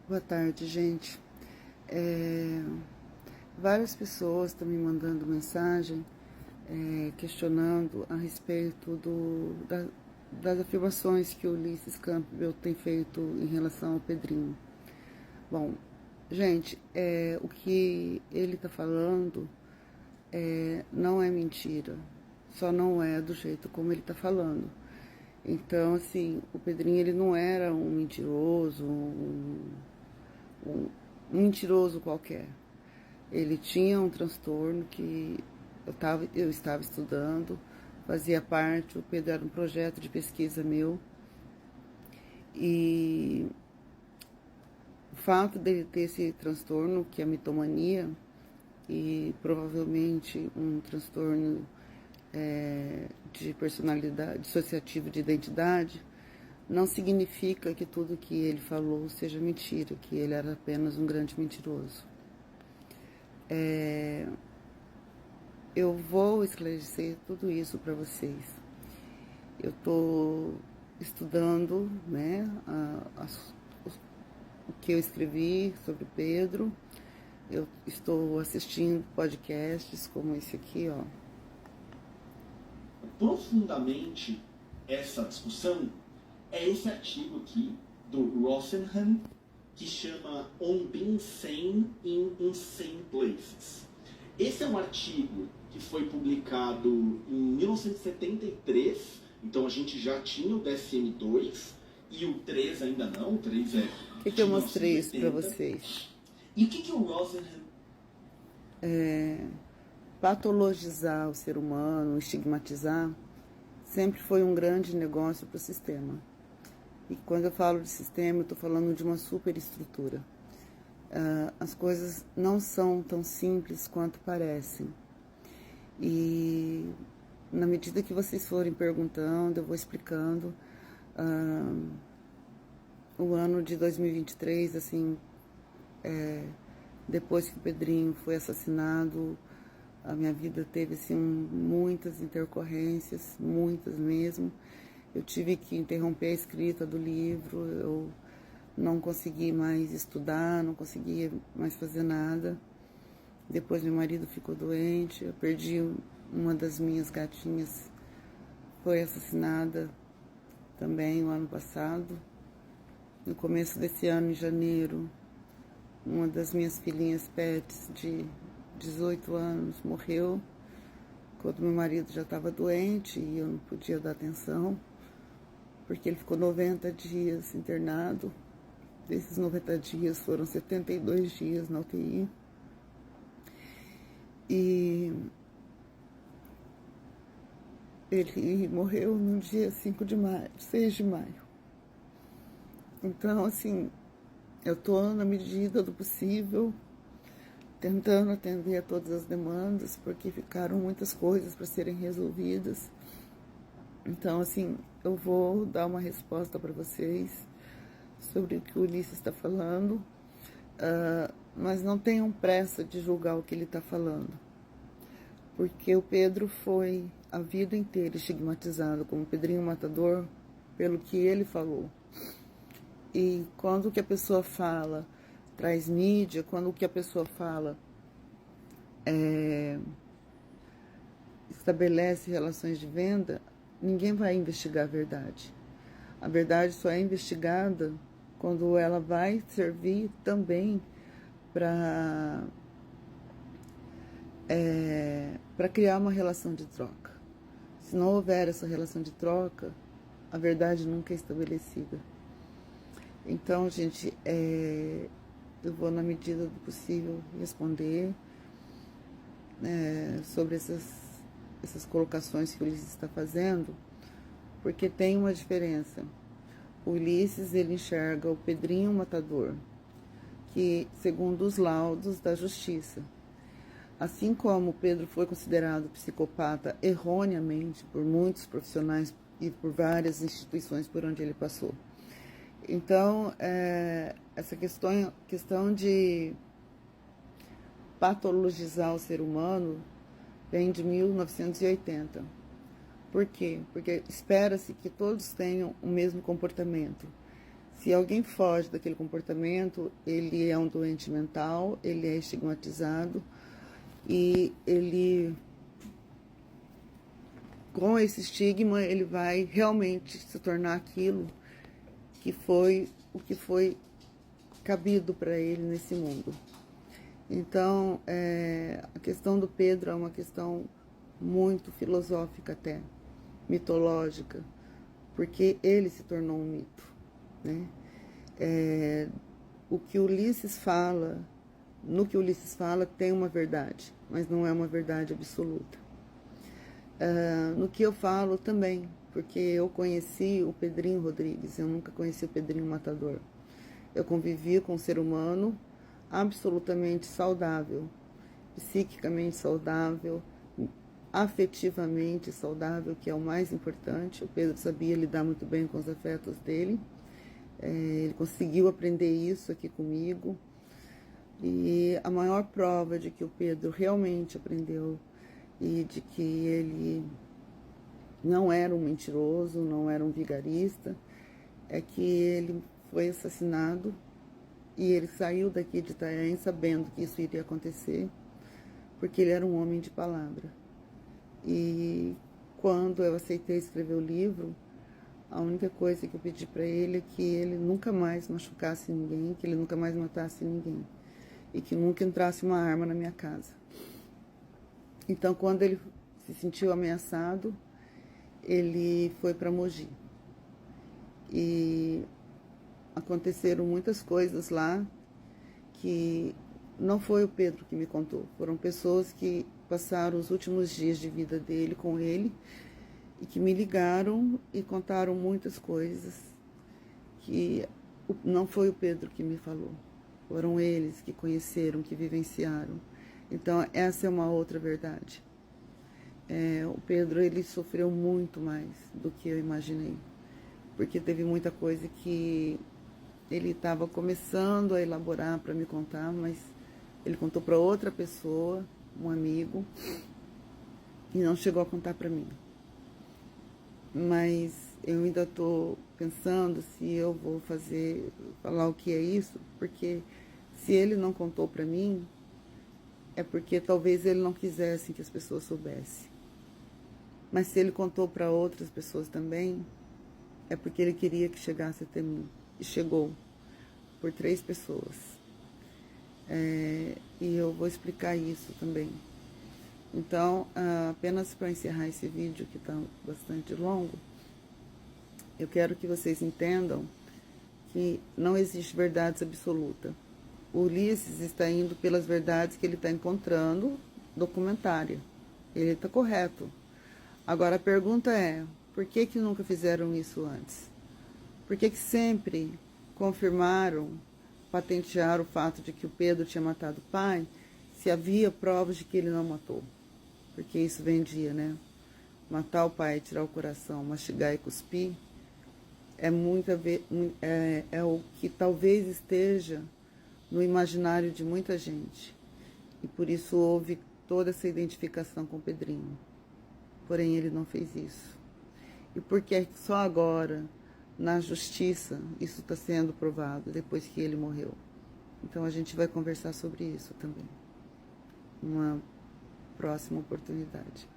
Boa tarde, gente. É, Várias pessoas estão me mandando mensagem questionando a respeito das afirmações que o Ulisses Campbell tem feito em relação ao Pedrinho. Bom, gente, o que ele está falando não é mentira, só não é do jeito como ele está falando. Então, assim, o Pedrinho ele não era um mentiroso, um mentiroso qualquer. Ele tinha um transtorno que eu estava estudando, fazia parte, o Pedro era um projeto de pesquisa meu, e o fato dele ter esse transtorno, que é a mitomania, e provavelmente um transtorno de personalidade, dissociativo de identidade, não significa que tudo que ele falou seja mentira, que ele era apenas um grande mentiroso. Eu vou esclarecer tudo isso para vocês. Eu estou estudando, né, o que eu escrevi sobre Pedro. Eu estou assistindo podcasts como esse aqui, ó. Profundamente essa discussão é esse artigo aqui do Rosenhan, que chama On Being Sane in Insane Places. Esse é um artigo que foi publicado em 1973, então a gente já tinha o DSM-2 e o 3 ainda não, o 3 é Por que eu mostrei isso para vocês? E o que o Rosenhan... Patologizar o ser humano, estigmatizar, sempre foi um grande negócio para o sistema. E quando eu falo de sistema, eu estou falando de uma superestrutura. As coisas não são tão simples quanto parecem. E na medida que vocês forem perguntando, eu vou explicando. O ano de 2023, assim, depois que o Pedrinho foi assassinado, a minha vida teve assim, muitas intercorrências, muitas mesmo. Eu tive que interromper a escrita do livro, eu não consegui mais estudar, não conseguia mais fazer nada. Depois meu marido ficou doente, eu perdi uma das minhas gatinhas, foi assassinada também o ano passado. No começo desse ano, em janeiro, uma das minhas filhinhas pets de 18 anos morreu, quando meu marido já estava doente e eu não podia dar atenção, porque ele ficou 90 dias internado. Desses 90 dias foram 72 dias na UTI. E ele morreu no dia 6 de maio. Então, assim, eu estou na medida do possível tentando atender a todas as demandas, porque ficaram muitas coisas para serem resolvidas. Então, assim, eu vou dar uma resposta para vocês sobre o que o Ulisses está falando, mas não tenham pressa de julgar o que ele está falando, porque o Pedro foi a vida inteira estigmatizado como Pedrinho Matador pelo que ele falou. E quando o que a pessoa fala traz mídia, quando o que a pessoa fala estabelece relações de venda, ninguém vai investigar a verdade. A verdade só é investigada quando ela vai servir também para criar uma relação de troca. Se não houver essa relação de troca, a verdade nunca é estabelecida. Então, gente, eu vou, na medida do possível, responder sobre essas colocações que o Ulisses está fazendo, porque tem uma diferença. O Ulisses, ele enxerga o Pedrinho Matador, que, segundo os laudos da justiça, assim como o Pedro foi considerado psicopata erroneamente por muitos profissionais e por várias instituições por onde ele passou. Então, essa questão de patologizar o ser humano vem de 1980. Por quê? Porque espera-se que todos tenham o mesmo comportamento. Se alguém foge daquele comportamento, ele é um doente mental, ele é estigmatizado e ele, com esse estigma, ele vai realmente se tornar aquilo que foi o que foi cabido para ele nesse mundo. Então, a questão do Pedro é uma questão muito filosófica até, mitológica, porque ele se tornou um mito, né? O que Ulisses fala, no que Ulisses fala tem uma verdade, mas não é uma verdade absoluta. No que eu falo também, porque eu conheci o Pedrinho Rodrigues, eu nunca conheci o Pedrinho Matador. Eu convivi com um ser humano absolutamente saudável, psiquicamente saudável, afetivamente saudável, que é o mais importante. O Pedro sabia lidar muito bem com os afetos dele. Ele conseguiu aprender isso aqui comigo. E a maior prova de que o Pedro realmente aprendeu e de que ele não era um mentiroso, não era um vigarista, é que ele foi assassinado e ele saiu daqui de Itanhaém sabendo que isso iria acontecer, porque ele era um homem de palavra. E quando eu aceitei escrever o livro, a única coisa que eu pedi para ele é que ele nunca mais machucasse ninguém, que ele nunca mais matasse ninguém e que nunca entrasse uma arma na minha casa. Então, quando ele se sentiu ameaçado, ele foi para Mogi. E aconteceram muitas coisas lá que não foi o Pedro que me contou. Foram pessoas que passaram os últimos dias de vida dele com ele e que me ligaram e contaram muitas coisas que não foi o Pedro que me falou. Foram eles que conheceram, que vivenciaram. Então, essa é uma outra verdade. O Pedro, ele sofreu muito mais do que eu imaginei, porque teve muita coisa que ele estava começando a elaborar para me contar, mas ele contou para outra pessoa, um amigo, e não chegou a contar para mim. Mas eu ainda estou pensando se eu vou falar o que é isso, porque se ele não contou para mim, é porque talvez ele não quisesse que as pessoas soubessem. Mas se ele contou para outras pessoas também, é porque ele queria que chegasse até mim. E chegou por 3 pessoas. E eu vou explicar isso também. Então, apenas para encerrar esse vídeo, que está bastante longo, eu quero que vocês entendam que não existe verdade absoluta. O Ulisses está indo pelas verdades que ele está encontrando documentária. Ele está correto. Agora a pergunta é, por que nunca fizeram isso antes? Por que sempre confirmaram, patentearam o fato de que o Pedro tinha matado o pai, se havia provas de que ele não matou? Porque isso vendia, né? Matar o pai, tirar o coração, mastigar e cuspir, é o que talvez esteja no imaginário de muita gente. E por isso houve toda essa identificação com o Pedrinho. Porém, ele não fez isso. E por que só agora, na justiça, isso está sendo provado, depois que ele morreu? Então, a gente vai conversar sobre isso também. Uma próxima oportunidade.